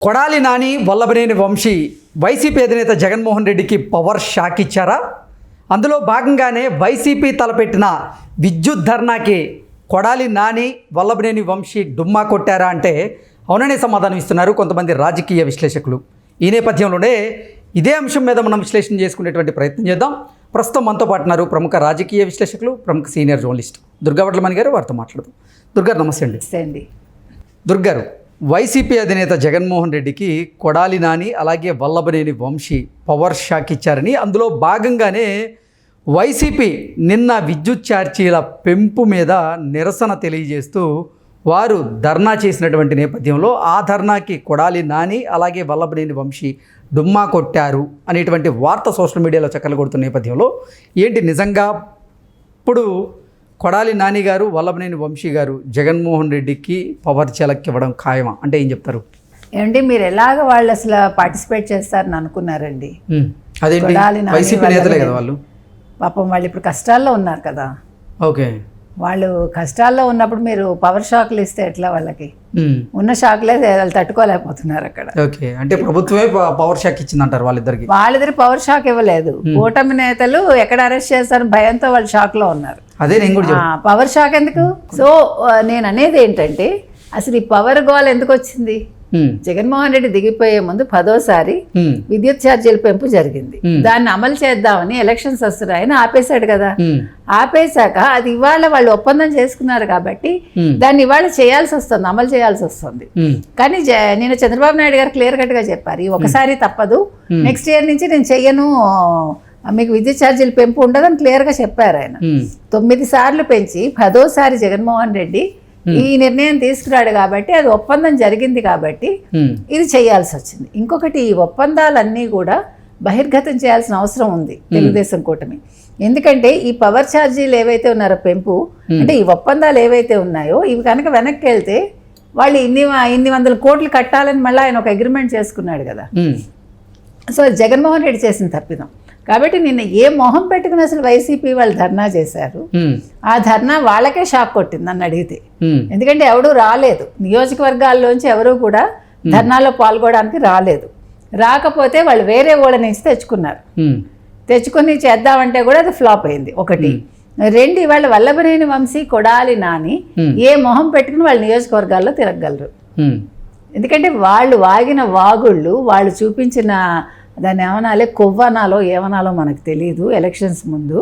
Kodali Nani, Vallabhaneni Vamsi YCP అధినేత జగన్మోహన్ రెడ్డికి power shock ఇచ్చారా? అందులో భాగంగానే వైసీపీ తలపెట్టిన విద్యుత్ ధర్నాకి కొడాలి నాని, వల్లభనేని వంశీ డుమ్మా కొట్టారా అంటే అవుననే సమాధానం ఇస్తున్నారు కొంతమంది రాజకీయ విశ్లేషకులు. ఈ నేపథ్యంలోనే ఇదే అంశం మీద మనం విశ్లేషణ చేసుకునేటువంటి ప్రయత్నం చేద్దాం. ప్రస్తుతం మనతో పాటు ఉన్నారు ప్రముఖ రాజకీయ విశ్లేషకులు, ప్రముఖ సీనియర్ జర్నలిస్ట్ దుర్గా వడ్లమణి గారు. వారితో మాట్లాడదాం. దుర్గారు నమస్తే అండి. దుర్గారు, వైసీపీ అధినేత జగన్మోహన్ రెడ్డికి కొడాలి నాని అలాగే వల్లభనేని వంశీ పవర్ షాక్ ఇచ్చారని, అందులో భాగంగానే వైసీపీ నిన్న విద్యుత్ ఛార్జీల పెంపు మీద నిరసన తెలియజేస్తూ వారు ధర్నా చేసినటువంటి నేపథ్యంలో ఆ ధర్నాకి కొడాలి నాని అలాగే వల్లభనేని వంశీ డుమ్మా కొట్టారు అనేటువంటి వార్త సోషల్ మీడియాలో చక్కలు కొడుతున్న నేపథ్యంలో ఏంటి నిజంగా ఇప్పుడు కొడాలి నాని గారు, వల్లభనేని వంశీ గారు జగన్మోహన్ రెడ్డికి పవర్ ఛలక్ ఇవ్వడం ఖాయమా అంటే ఏం చెప్తారు? ఏమంటే మీరు ఎలాగ వాళ్ళు అసలు పార్టిసిపేట్ చేస్తారని అనుకున్నారండి? అదేంటి, వైసీపీ నేతలే కదా వాళ్ళు. పాపం వాళ్ళు ఇప్పుడు కష్టాల్లో ఉన్నారు కదా. ఓకే, వాళ్ళు కష్టాల్లో ఉన్నప్పుడు మీరు పవర్ షాక్లు ఇస్తే ఎట్లా? వాళ్ళకి ఉన్న షాక్లే వాళ్ళు తట్టుకోలేకపోతున్నారు అక్కడ. ఓకే, అంటే ప్రభుత్వమే పవర్ షాక్ ఇచ్చిందంటారు వాళ్ళిద్దరికి? వాళ్ళిద్దరు పవర్ షాక్ ఇవ్వలేదు. కూటమి నేతలు ఎక్కడ అరెస్ట్ చేస్తారని భయంతో వాళ్ళు షాక్ లో ఉన్నారు. అదే నేను కూడా పవర్ షాక్ ఎందుకు? సో నేను అనేది ఏంటంటే అసలు ఈ పవర్ గోల్ ఎందుకు వచ్చింది? జగన్మోహన్ రెడ్డి దిగిపోయే ముందు 10వ విద్యుత్ ఛార్జీల పెంపు జరిగింది. దాన్ని అమలు చేద్దామని ఎలక్షన్స్ వస్తున్నాయని ఆపేశాడు కదా. ఆపేశాక అది ఇవాళ వాళ్ళు ఒప్పందం చేసుకున్నారు కాబట్టి దాన్ని ఇవాళ చేయాల్సి వస్తుంది, అమలు చేయాల్సి వస్తుంది. కానీ నేను చంద్రబాబు నాయుడు గారు క్లియర్ కట్ గా చెప్పారు, ఈ ఒకసారి తప్పదు, నెక్స్ట్ ఇయర్ నుంచి నేను చెయ్యను, మీకు విద్యుత్ ఛార్జీలు పెంపు ఉండదని క్లియర్గా చెప్పారు ఆయన. 9 సార్లు పెంచి 10వ జగన్మోహన్ రెడ్డి ఈ నిర్ణయం తీసుకురాడు కాబట్టి అది ఒప్పందం జరిగింది కాబట్టి ఇది చేయాల్సి వచ్చింది. ఇంకొకటి, ఈ ఒప్పందాలన్నీ కూడా బహిర్గతం చేయాల్సిన అవసరం ఉంది తెలుగుదేశం కూటమి. ఎందుకంటే ఈ పవర్ ఛార్జీలు ఏవైతే ఉన్నారో పెంపు, అంటే ఈ ఒప్పందాలు ఏవైతే ఉన్నాయో ఇవి కనుక వెనక్కి వెళ్తే వాళ్ళు ఇన్ని వందల కోట్లు కట్టాలని మళ్ళీ ఆయన ఒక అగ్రిమెంట్ చేసుకున్నాడు కదా. సో జగన్మోహన్ రెడ్డి చేసిన తప్పిదం. కాబట్టి నిన్న ఏ మొహం పెట్టుకుని అసలు వైసీపీ వాళ్ళు ధర్నా చేశారు. ఆ ధర్నా వాళ్ళకే షాక్ కొట్టింది నన్ను అడిగితే. ఎందుకంటే ఎవడూ రాలేదు, నియోజకవర్గాల్లోంచి ఎవరూ కూడా ధర్నాలో పాల్గొనడానికి రాలేదు. రాకపోతే వాళ్ళు వేరే ఊళ్ళ నుంచి తెచ్చుకుని చేద్దామంటే కూడా అది ఫ్లాప్ అయింది. ఒకటి. 2, ఇవాళ వల్లభనేని వంశీ, కొడాలి నాని ఏ మొహం పెట్టుకుని వాళ్ళ నియోజకవర్గాల్లో తిరగలరు. ఎందుకంటే వాళ్ళు వాగిన వాగుళ్ళు, వాళ్ళు చూపించిన దాన్ని ఏమనాలి, కొవ్వనాలో ఏమనాలో మనకు తెలియదు ఎలక్షన్స్ ముందు.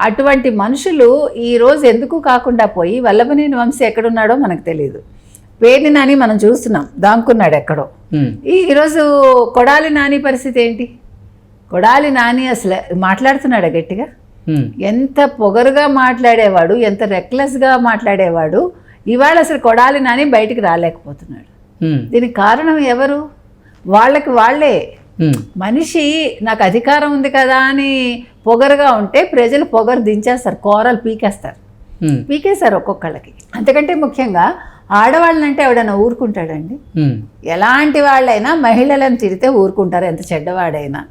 అటువంటి మనుషులు ఈ రోజు ఎందుకు కాకుండా పోయి వల్లభనేని వంశీ ఎక్కడున్నాడో మనకు తెలియదు. పేర్ని నాని మనం చూస్తున్నాం, దాంకున్నాడు ఎక్కడో. ఈరోజు కొడాలి నాని పరిస్థితి ఏంటి? కొడాలి నాని అసలు మాట్లాడుతున్నాడు గట్టిగా, ఎంత పొగరుగా మాట్లాడేవాడు, ఎంత రెక్లెస్గా మాట్లాడేవాడు. ఇవాళ అసలు కొడాలి నాని బయటికి రాలేకపోతున్నాడు. దీనికి కారణం ఎవరు? వాళ్ళే. మనిషి నాకు అధికారం ఉంది కదా అని పొగరుగా ఉంటే ప్రజలు పొగరు దించేస్తారు, కోరలు పీకేస్తారు ఒక్కొక్కళ్ళకి. అంతకంటే ముఖ్యంగా ఆడవాళ్ళనంటే ఎవడైనా ఊరుకుంటాడండి? ఎలాంటి వాళ్ళైనా మహిళలను తిరిగితే ఊరుకుంటారు, ఎంత చెడ్డవాడైనా.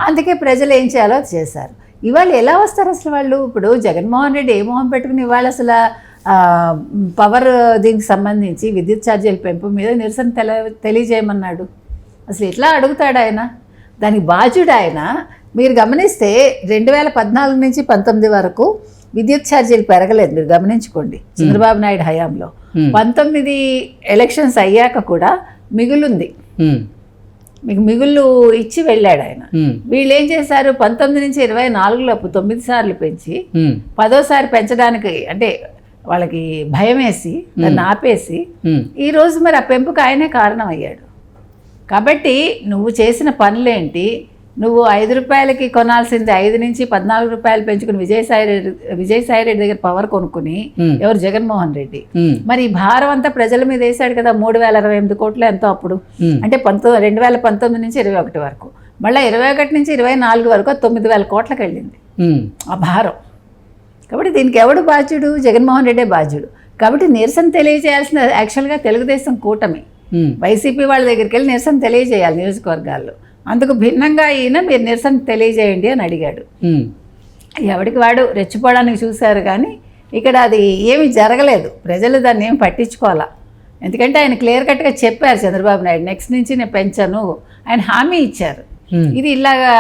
అందుకే ప్రజలు ఏం చేయాలో అది చేశారు. ఇవాళ ఎలా వస్తారు అసలు వాళ్ళు? ఇప్పుడు జగన్మోహన్ రెడ్డి ఏ మొహం పెట్టుకుని ఇవాళ అసలు పవర్ దీనికి సంబంధించి విద్యుత్ ఛార్జీల పెంపు మీద నిరసన తెలియజేయమన్నాడు? అసలు ఎట్లా అడుగుతాడు ఆయన? దానికి బాధ్యుడు ఆయన. మీరు గమనిస్తే 2014 నుంచి 19 వరకు విద్యుత్ ఛార్జీలు పెరగలేదు, మీరు గమనించుకోండి చంద్రబాబు నాయుడు హయాంలో. 19 ఎలక్షన్స్ అయ్యాక కూడా మిగులుంది, మీకు మిగుళ్ళు ఇచ్చి వెళ్ళాడు ఆయన. వీళ్ళు ఏం చేశారు? 19 నుంచి 24 లోపు 9 సార్లు పెంచి 10వ పెంచడానికి అంటే వాళ్ళకి భయం వేసి దాన్ని ఆపేసి ఈరోజు మరి ఆ పెంపుకి ఆయనే కారణం అయ్యాడు. కాబట్టి నువ్వు చేసిన పనులేంటి? నువ్వు 5 రూపాయలకి కొనాల్సింది 5 నుంచి 14 రూపాయలు పెంచుకుని విజయసాయి రెడ్డి దగ్గర పవర్ కొనుక్కుని ఎవరు? జగన్మోహన్ రెడ్డి. మరి ఈ భారం అంతా ప్రజల మీద వేశాడు కదా. 3028 కోట్లు ఎంతో అప్పుడు, అంటే 2019 నుంచి 21 వరకు, మళ్ళీ 21 నుంచి 24 వరకు 9000 కోట్లకు వెళ్ళింది ఆ భారం. కాబట్టి దీనికి ఎవడు బాధ్యుడు? జగన్మోహన్ రెడ్డే బాధ్యుడు. కాబట్టి నిరసన తెలియజేయాల్సిన యాక్చువల్గా తెలుగుదేశం కూటమి. వైసీపీ వాళ్ళ దగ్గరికి వెళ్ళి నిరసన తెలియజేయాలి నియోజకవర్గాల్లో. అందుకు భిన్నంగా ఈయన మీరు నిరసన తెలియజేయండి అని అడిగాడు. ఎవడికి వాడు రెచ్చిపోవడానికి చూశారు కానీ ఇక్కడ అది ఏమీ జరగలేదు. ప్రజలు దాన్ని ఏమి పట్టించుకోవాలా. ఎందుకంటే ఆయన క్లియర్ కట్గా చెప్పారు చంద్రబాబు నాయుడు, నెక్స్ట్ నుంచి నేను పెంచాను, ఆయన హామీ ఇచ్చారు. ఇది ఇలాగా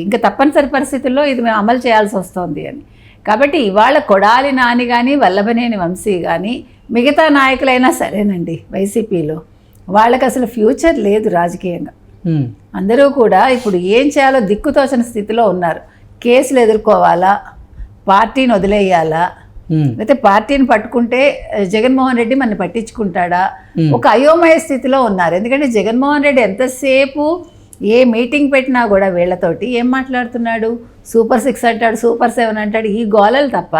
ఇంకా తప్పనిసరి పరిస్థితుల్లో ఇది మేము అమలు చేయాల్సి వస్తుంది అని. కాబట్టి ఇవాళ కొడాలి నాని కానీ వల్లభనేని వంశీ కానీ మిగతా నాయకులైనా సరేనండి, వైసీపీలో వాళ్ళకి అసలు ఫ్యూచర్ లేదు రాజకీయంగా. అందరూ కూడా ఇప్పుడు ఏం చేయాలో దిక్కుతోచని స్థితిలో ఉన్నారు. కేసులు ఎదుర్కోవాలా, పార్టీని వదిలేయాలా, లేకపోతే పార్టీని పట్టుకుంటే జగన్మోహన్ రెడ్డి మనని పట్టించుకుంటాడా, ఒక అయోమయ స్థితిలో ఉన్నారు. ఎందుకంటే జగన్మోహన్ రెడ్డి ఎంతసేపు ఏ మీటింగ్ పెట్టినా కూడా వీళ్ళతోటి ఏం మాట్లాడుతున్నాడు, సూపర్ 6 అంటాడు, సూపర్ 7 అంటాడు, ఈ గోలలు తప్ప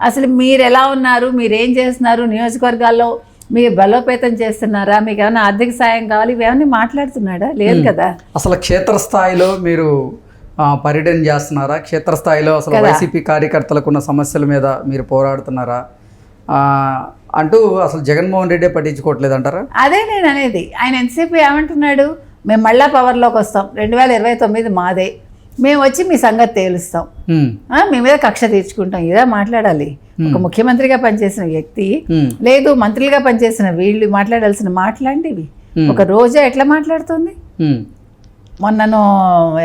అసలు మీరు ఎలా ఉన్నారు, మీరేం చేస్తున్నారు, నియోజకవర్గాల్లో మీరు బలోపేతం చేస్తున్నారా, మీకు ఏమైనా ఆర్థిక సాయం కావాలి, ఇవేమన్నీ మాట్లాడుతున్నాడా? లేదు కదా. అసలు క్షేత్రస్థాయిలో మీరు పర్యటన చేస్తున్నారా? క్షేత్రస్థాయిలో అసలు వైసీపీ కార్యకర్తలకు ఉన్న సమస్యల మీద మీరు పోరాడుతున్నారా అంటూ అసలు జగన్మోహన్ రెడ్డి పట్టించుకోవట్లేదు అంటారా? అదే నేను అనేది. ఆయన ఎంతసేపు ఏమంటున్నాడు, మేము మళ్ళా పవర్లోకి వస్తాం, 2029 మాదే, మేము వచ్చి మీ సంగతి తేలుస్తాం, మీ మీద కక్ష తీర్చుకుంటాం, ఇదా మాట్లాడాలి ఒక ముఖ్యమంత్రిగా పనిచేసిన వ్యక్తి? లేదు, మంత్రులుగా పనిచేసిన వీళ్ళు మాట్లాడాల్సిన మాట్లాంటివి ఒక రోజా ఎట్లా మాట్లాడుతుంది? మొన్నను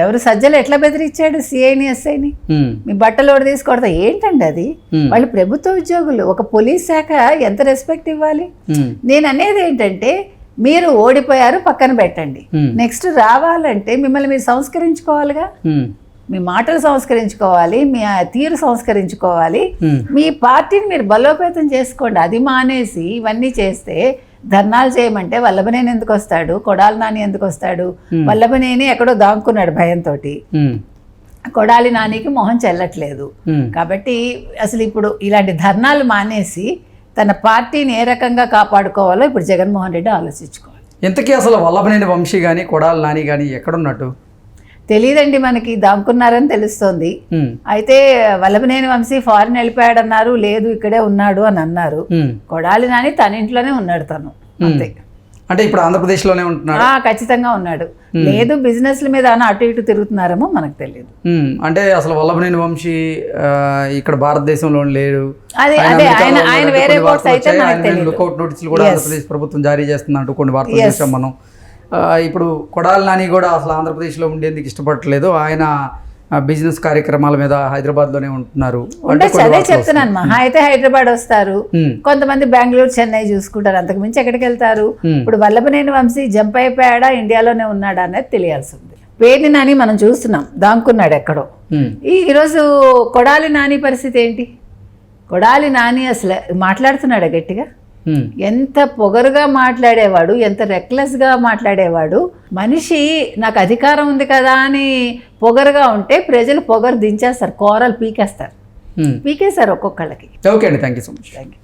ఎవరు సజ్జలు ఎట్లా బెదిరించాడు సిఐని ఎస్ఐని, మీ బట్టలోడు తీసుకొడతా, ఏంటండి అది? వాళ్ళు ప్రభుత్వ ఉద్యోగులు, ఒక పోలీస్ శాఖ ఎంత రెస్పెక్ట్ ఇవ్వాలి? నేను అనేది ఏంటంటే, మీరు ఓడిపోయారు పక్కన పెట్టండి, నెక్స్ట్ రావాలంటే మిమ్మల్ని మీరు సంస్కరించుకోవాలిగా, మీ మాటలు సంస్కరించుకోవాలి, మీ తీరు సంస్కరించుకోవాలి, మీ పార్టీని మీరు బలోపేతం చేసుకోండి. అది మానేసి ఇవన్నీ చేస్తే ధర్నాలు చేయమంటే వల్లభనేని ఎందుకు వస్తాడు, కొడాలి నాని ఎందుకు వస్తాడు? వల్లభనేని ఎక్కడో దాంకున్నాడు భయంతో, కొడాలి నానికి మొహం చెల్లట్లేదు. కాబట్టి అసలు ఇప్పుడు ఇలాంటి ధర్నాలు మానేసి తన పార్టీని ఏ రకంగా కాపాడుకోవాలో ఇప్పుడు జగన్మోహన్ రెడ్డి ఆలోచించుకోవాలి. ఇంతకీ అసలు వల్లభనేని వంశీ కానీ కొడాలి నాని కానీ ఎక్కడున్నట్టు తెలియదండి, మనకి దాంకున్నారని తెలుస్తోంది. అయితే వల్లభనేని వంశీ ఫారిన్ వెళ్ళిపోయాడన్నారు, లేదు ఇక్కడే ఉన్నాడు అని అన్నారు. కొడాలి నాని తన ఇంట్లోనే ఉన్నాడు తను, అంతే. అంటే ఇప్పుడు ఆంధ్రప్రదేశ్లోనే ఉంటున్నాడు? ఖచ్చితంగా ఉన్నాడు. లేదు బిజినెస్ల మీద అటు ఇటు తిరుగుతున్నారేమో మనకు తెలియదు. అంటే అసలు వల్లభనేని వంశీ ఇక్కడ భారతదేశంలో లేడు, ఆయన వేరే లుకౌట్ నోటీసులు కూడా ఆంధ్రప్రదేశ్ ప్రభుత్వం జారీ చేస్తున్నట్టు కొన్ని వార్తలు చూసాం మనం. ఇప్పుడు కొడాలి నాని కూడా అసలు ఆంధ్రప్రదేశ్లో ఉండేందుకు ఇష్టపడట్లేదు, ఆయన బిజినెస్ కార్యక్రమాల మీద హైదరాబాద్లోనే ఉంటున్నారు. అదే చెప్తున్నాను, మహా అయితే హైదరాబాద్ వస్తారు, కొంతమంది బెంగళూరు చెన్నై చూసుకుంటారు, అంతకు మించి ఎక్కడికి వెళ్తారు? ఇప్పుడు వల్లభనేని వంశీ జంప్ అయిపోయాడా, ఇండియాలోనే ఉన్నాడా అనేది తెలియాల్సి ఉంది. పేర్ని నాని మనం చూస్తున్నాం, దాంకున్నాడు ఎక్కడో. ఈరోజు కొడాలి నాని పరిస్థితి ఏంటి? కొడాలి నాని అసలు మాట్లాడుతున్నాడా గట్టిగా? ఎంత పొగరుగా మాట్లాడేవాడు, ఎంత రెక్లెస్గా మాట్లాడేవాడు. మనిషి నాకు అధికారం ఉంది కదా అని పొగరుగా ఉంటే ప్రజలు పొగరు దించేస్తారు, కోరలు పీకేస్తారు, పీకేశారు ఒక్కొక్కళ్ళకి. ఓకే అండి, thank you so much. Thank you.